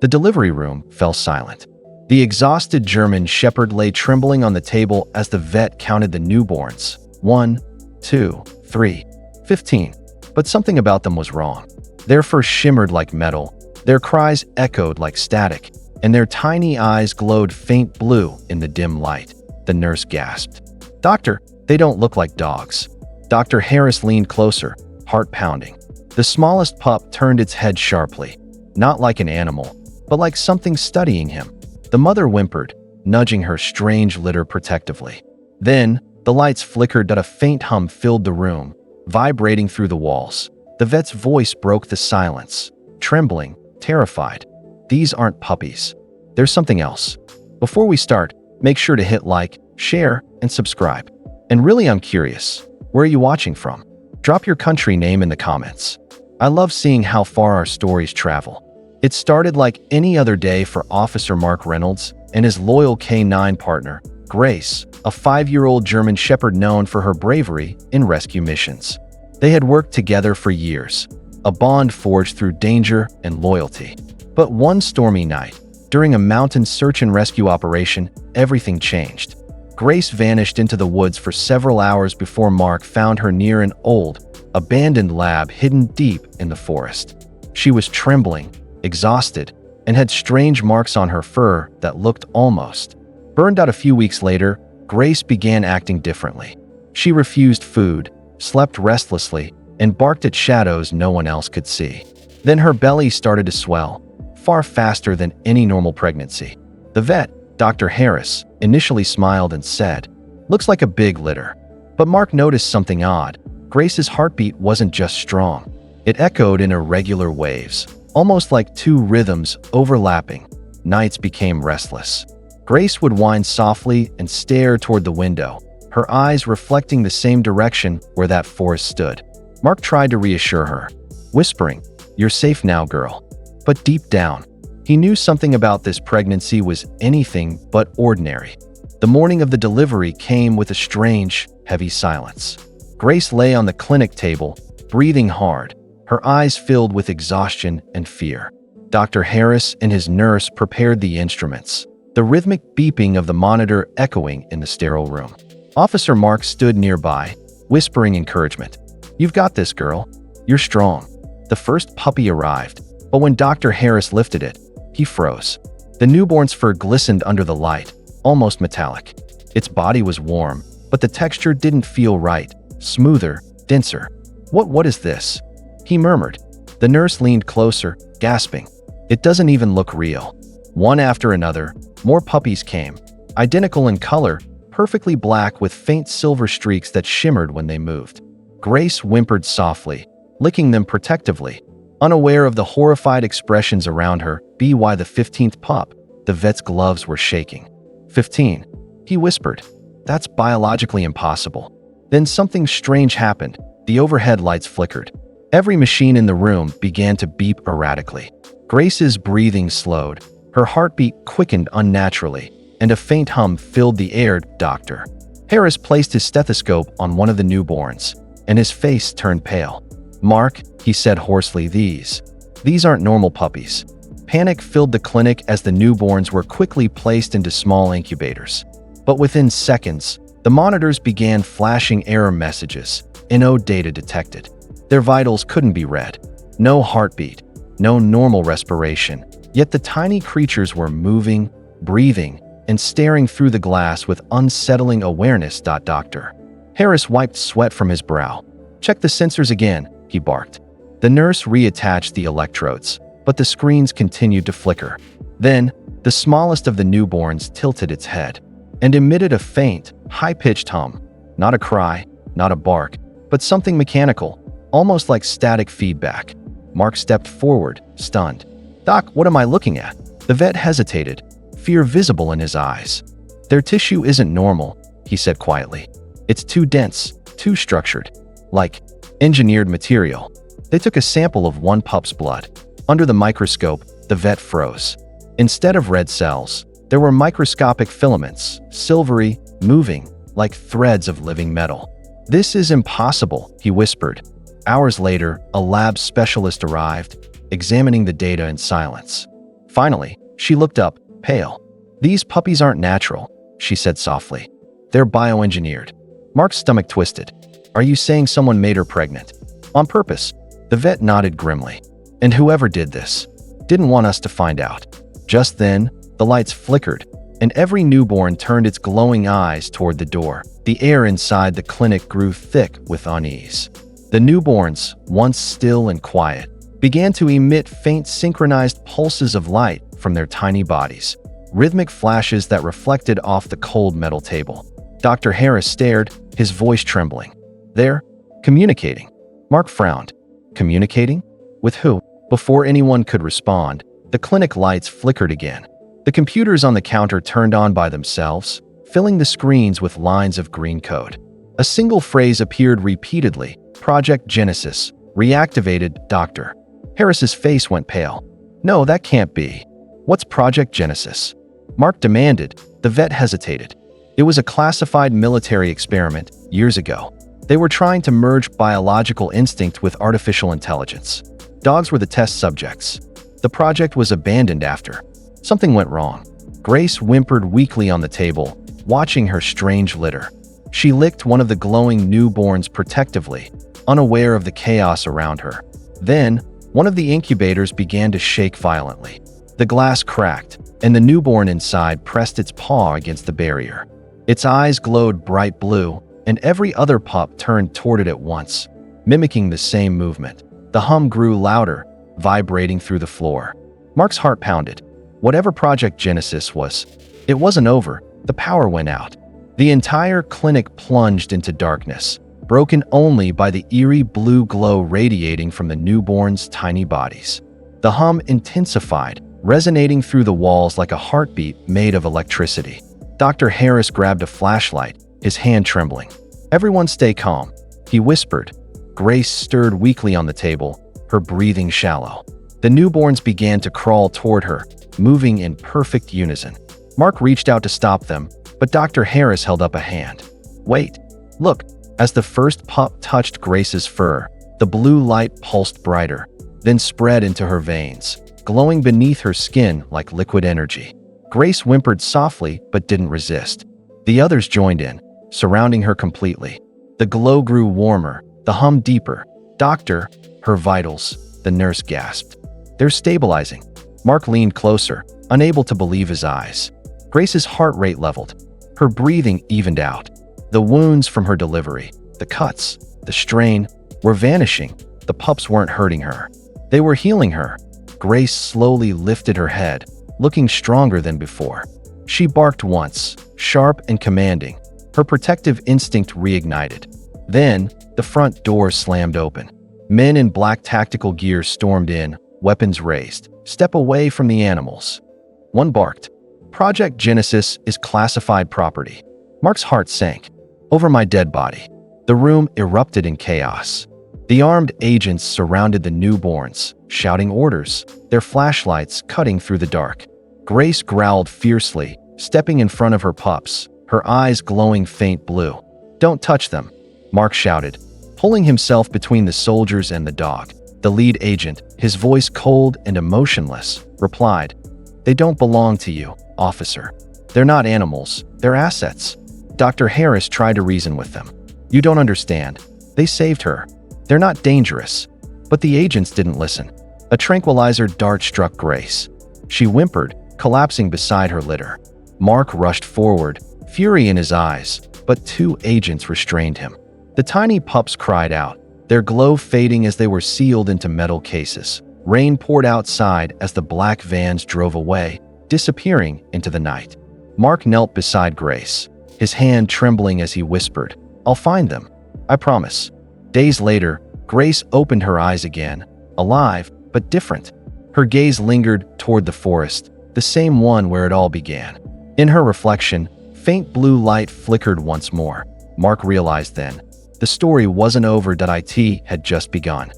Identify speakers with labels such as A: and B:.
A: The delivery room fell silent. The exhausted German shepherd lay trembling on the table as the vet counted the newborns. 1, 2, 3, 15. But something about them was wrong. Their fur shimmered like metal, their cries echoed like static, and their tiny eyes glowed faint blue in the dim light. The nurse gasped. "Doctor, they don't look like dogs." Dr. Harris leaned closer, heart pounding. The smallest pup turned its head sharply, not like an animal, but like something studying him. The mother whimpered, nudging her strange litter protectively. Then, the lights flickered and a faint hum filled the room, vibrating through the walls. The vet's voice broke the silence, trembling, terrified. "These aren't puppies. There's something else." Before we start, make sure to hit like, share, and subscribe. And really, I'm curious, where are you watching from? Drop your country name in the comments. I love seeing how far our stories travel. It started like any other day for Officer Mark Reynolds and his loyal K9 partner, Grace, a 5-year-old German shepherd known for her bravery in rescue missions. They had worked together for years, a bond forged through danger and loyalty. But one stormy night, during a mountain search and rescue operation, everything changed. Grace vanished into the woods for several hours before Mark found her near an old, abandoned lab hidden deep in the forest. She was trembling, exhausted, and had strange marks on her fur that looked almost burned out. A few weeks later, Grace began acting differently. She refused food, slept restlessly, and barked at shadows no one else could see. Then her belly started to swell, far faster than any normal pregnancy. The vet, Dr. Harris, initially smiled and said, "Looks like a big litter." But Mark noticed something odd. Grace's heartbeat wasn't just strong. It echoed in irregular waves, almost like two rhythms overlapping. Nights became restless. Grace would whine softly and stare toward the window, her eyes reflecting the same direction where that forest stood. Mark tried to reassure her, whispering, "You're safe now, girl." But deep down, he knew something about this pregnancy was anything but ordinary. The morning of the delivery came with a strange, heavy silence. Grace lay on the clinic table, breathing hard, her eyes filled with exhaustion and fear. Dr. Harris and his nurse prepared the instruments, the rhythmic beeping of the monitor echoing in the sterile room. Officer Mark stood nearby, whispering encouragement. "You've got this, girl. You're strong." The first puppy arrived, but when Dr. Harris lifted it, he froze. The newborn's fur glistened under the light, almost metallic. Its body was warm, but the texture didn't feel right, smoother, denser. What is this?" he murmured. The nurse leaned closer, gasping. "It doesn't even look real." One after another, more puppies came, identical in color, perfectly black with faint silver streaks that shimmered when they moved. Grace whimpered softly, licking them protectively, unaware of the horrified expressions around her. By the 15th pup, the vet's gloves were shaking. 15, he whispered. "That's biologically impossible." Then something strange happened. The overhead lights flickered. Every machine in the room began to beep erratically. Grace's breathing slowed, her heartbeat quickened unnaturally, and a faint hum filled the air. Dr. Harris placed his stethoscope on one of the newborns, and his face turned pale. "Mark," he said hoarsely, these aren't normal puppies." Panic filled the clinic as the newborns were quickly placed into small incubators. But within seconds, the monitors began flashing error messages. No data detected. Their vitals couldn't be read. No heartbeat, no normal respiration. Yet the tiny creatures were moving, breathing, and staring through the glass with unsettling awareness. Dr. Harris wiped sweat from his brow. "Check the sensors again," he barked. The nurse reattached the electrodes, but the screens continued to flicker. Then, the smallest of the newborns tilted its head and emitted a faint, high-pitched hum. Not a cry, not a bark, but something mechanical, almost like static feedback. Mark stepped forward, stunned. "Doc, what am I looking at?" The vet hesitated, fear visible in his eyes. "Their tissue isn't normal," he said quietly. "It's too dense, too structured, like engineered material." They took a sample of one pup's blood. Under the microscope, the vet froze. Instead of red cells, there were microscopic filaments, silvery, moving, like threads of living metal. "This is impossible," he whispered. Hours later, a lab specialist arrived, examining the data in silence. Finally, she looked up, pale. "These puppies aren't natural," she said softly. "They're bioengineered." Mark's stomach twisted. "Are you saying someone made her pregnant? On purpose?" The vet nodded grimly. "And whoever did this didn't want us to find out." Just then, the lights flickered, and every newborn turned its glowing eyes toward the door. The air inside the clinic grew thick with unease. The newborns, once still and quiet, began to emit faint synchronized pulses of light from their tiny bodies, rhythmic flashes that reflected off the cold metal table. Dr. Harris stared, his voice trembling. "They're communicating." Mark frowned. Communicating? With who? Before anyone could respond, the clinic lights flickered again. The computers on the counter turned on by themselves, filling the screens with lines of green code. A single phrase appeared repeatedly: Project Genesis, reactivated, Dr. Harris's face went pale. "No, that can't be. What's Project Genesis?" Mark demanded. The vet hesitated. "It was a classified military experiment years ago. They were trying to merge biological instinct with artificial intelligence. Dogs were the test subjects. The project was abandoned after something went wrong." Grace whimpered weakly on the table, watching her strange litter. She licked one of the glowing newborns protectively, unaware of the chaos around her. Then, one of the incubators began to shake violently. The glass cracked, and the newborn inside pressed its paw against the barrier. Its eyes glowed bright blue, and every other pup turned toward it at once, mimicking the same movement. The hum grew louder, vibrating through the floor. Mark's heart pounded. Whatever Project Genesis was, it wasn't over. The power went out. The entire clinic plunged into darkness, broken only by the eerie blue glow radiating from the newborns' tiny bodies. The hum intensified, resonating through the walls like a heartbeat made of electricity. Dr. Harris grabbed a flashlight, his hand trembling. "Everyone stay calm," he whispered. Grace stirred weakly on the table, her breathing shallow. The newborns began to crawl toward her, moving in perfect unison. Mark reached out to stop them, but Dr. Harris held up a hand. "Wait, look." As the first pup touched Grace's fur, the blue light pulsed brighter, then spread into her veins, glowing beneath her skin like liquid energy. Grace whimpered softly but didn't resist. The others joined in, surrounding her completely. The glow grew warmer, the hum deeper. "Doctor, her vitals," the nurse gasped. "They're stabilizing." Mark leaned closer, unable to believe his eyes. Grace's heart rate leveled. Her breathing evened out. The wounds from her delivery, the cuts, the strain, were vanishing. The pups weren't hurting her. They were healing her. Grace slowly lifted her head, looking stronger than before. She barked once, sharp and commanding. Her protective instinct reignited. Then, the front door slammed open. Men in black tactical gear stormed in, weapons raised. "Step away from the animals." One barked. "Project Genesis is classified property." Mark's heart sank. "Over my dead body." The room erupted in chaos. The armed agents surrounded the newborns, shouting orders, their flashlights cutting through the dark. Grace growled fiercely, stepping in front of her pups, her eyes glowing faint blue. "Don't touch them," Mark shouted, pulling himself between the soldiers and the dog. The lead agent, his voice cold and emotionless, replied, "They don't belong to you, officer. They're not animals, they're assets." Dr. Harris tried to reason with them. "You don't understand. They saved her. They're not dangerous." But the agents didn't listen. A tranquilizer dart struck Grace. She whimpered, collapsing beside her litter. Mark rushed forward, fury in his eyes, but two agents restrained him. The tiny pups cried out, their glow fading as they were sealed into metal cases. Rain poured outside as the black vans drove away, disappearing into the night. Mark knelt beside Grace, his hand trembling as he whispered, "I'll find them. I promise." Days later, Grace opened her eyes again, alive but different. Her gaze lingered toward the forest, the same one where it all began. In her reflection, faint blue light flickered once more. Mark realized then, the story wasn't over. It had just begun.